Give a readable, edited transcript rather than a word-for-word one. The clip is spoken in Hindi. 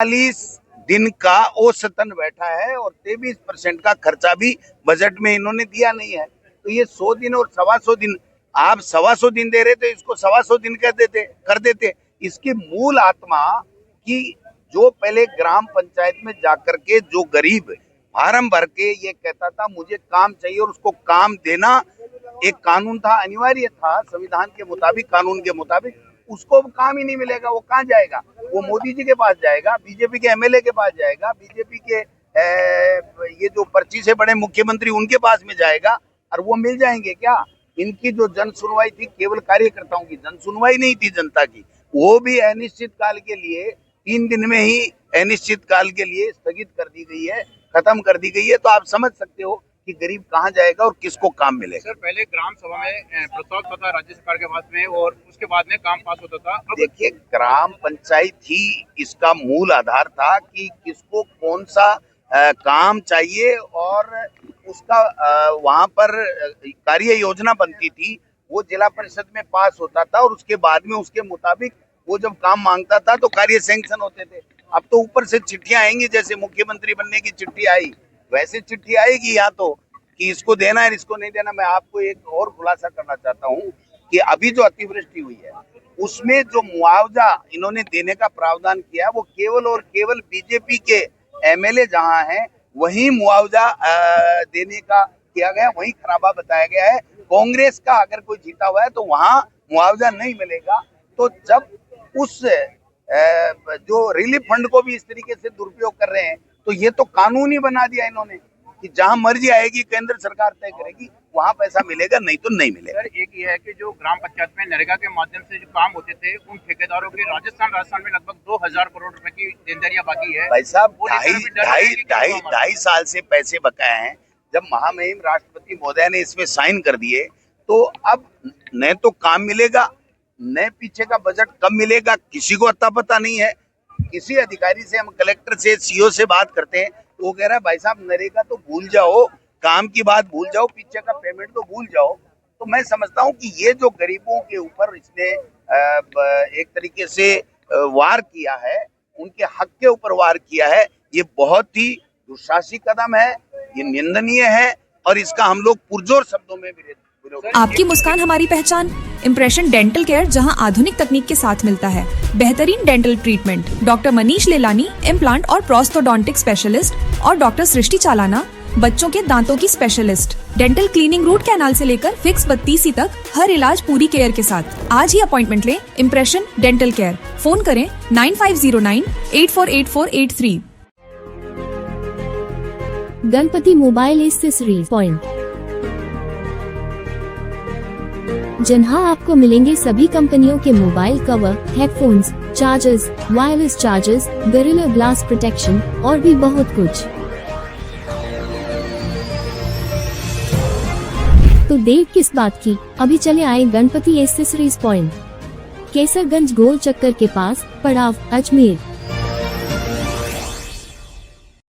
40 दिन का औसतन बैठा है और 23% का खर्चा भी बजट में इन्होंने दिया नहीं है। तो ये 100 दिन और 125 दिन, आप 125 दिन दे रहे तो इसको 125 दिन कर देते। इसकी मूल आत्मा कि जो पहले ग्राम पंचायत में जाकर के जो गरीब फार्म भर के ये कहता था मुझे काम चाहिए और उसको काम देना एक कानून था, अनिवार्य था संविधान के मुताबिक, कानून के मुताबिक, उसको काम ही नहीं मिलेगा। वो कहाँ जाएगा? वो मोदी जी के पास जाएगा, बीजेपी के एमएलए के पास जाएगा, बीजेपी के ये जो पर्ची से बड़े मुख्यमंत्री उनके पास में जाएगा। और वो मिल जाएंगे क्या? इनकी जो जन सुनवाई थी केवल कार्यकर्ताओं की जन सुनवाई नहीं थी, जनता की, वो भी अनिश्चित काल के लिए 3 दिन में ही अनिश्चित काल के लिए स्थगित कर दी गई है, खत्म कर दी गई है। तो आप समझ सकते हो कि गरीब कहाँ जाएगा और किसको काम मिलेगा। सर, पहले ग्राम सभा में प्रस्ताव था राज्य सरकार के पास में और उसके बाद में काम पास होता था। देखिए, ग्राम पंचायत ही इसका मूल आधार था कि किसको कौन सा काम चाहिए और उसका वहां पर कार्य योजना बनती थी, वो जिला परिषद में पास होता था और उसके बाद में उसके मुताबिक वो जब काम मांगता था तो कार्य सैंक्शन होते थे। अब तो ऊपर से चिट्ठियां आएंगी, जैसे मुख्यमंत्री बनने की चिट्ठी आई वैसे चिट्ठी आएगी यहाँ तो कि इसको देना है, इसको नहीं देना। मैं आपको एक और खुलासा करना चाहता हूँ कि अभी जो अतिवृष्टि हुई है उसमें जो मुआवजा इन्होंने देने का प्रावधान किया वो केवल और केवल बीजेपी के एमएलए जहाँ हैं वही मुआवजा देने का किया गया, वही खराबा बताया गया है। कांग्रेस का अगर कोई जीता हुआ है तो वहाँ मुआवजा नहीं मिलेगा। तो जब उस जो रिलीफ फंड को भी इस तरीके से दुरुपयोग कर रहे हैं तो ये तो कानून ही बना दिया इन्होंने कि जहां मर्जी आएगी केंद्र सरकार तय करेगी, वहां पैसा मिलेगा, नहीं तो नहीं मिलेगा। सर, एक ये है कि जो ग्राम पंचायत में नरेगा के माध्यम से जो काम होते थे उन ठेकेदारों के राजस्थान में लगभग 2000 करोड़ रुपए की देनदारियां बाकी है। भाई साहब, ढाई साल से पैसे बकाए हैं। जब महामहिम राष्ट्रपति महोदय ने इसमें साइन कर दिए तो अब न तो काम मिलेगा, न पीछे का बजट कब मिलेगा किसी को अता पता नहीं है। किसी अधिकारी से, हम कलेक्टर से, सीओ से बात करते हैं तो वो कह रहा है भाई साहब नरेगा तो भूल जाओ, काम की बात भूल जाओ, पीछे का पेमेंट तो भूल जाओ। तो मैं समझता हूँ कि ये जो गरीबों के ऊपर इसने एक तरीके से वार किया है, उनके हक के ऊपर वार किया है, ये बहुत ही दुशासी कदम है, ये निंदनीय है और इसका हम लोग पुरजोर शब्दों में विरोध। आपकी मुस्कान हमारी पहचान। इम्प्रेशन डेंटल केयर, जहां आधुनिक तकनीक के साथ मिलता है बेहतरीन dental treatment. Doctor Manish Lelani, implant और प्रोस्थोडोंटिक स्पेशलिस्ट, और डॉक्टर सृष्टि चालाना, बच्चों के दांतों की specialist. Dental cleaning, root canal से लेकर फिक्स बत्तीसी तक हर इलाज पूरी केयर के साथ। आज ही अपॉइंटमेंट लें। Impression dental care. फोन करें 9509848483। गणपति मोबाइल एक्सेसरीज पॉइंट, जहां आपको मिलेंगे सभी कंपनियों के mobile cover, headphones, chargers, wireless chargers, gorilla glass protection और भी बहुत कुछ। तो देर किस बात की, अभी चले आए गणपति एक्सेसरीज पॉइंट, केसरगंज गोल चक्कर के पास, पड़ाव, अजमेर।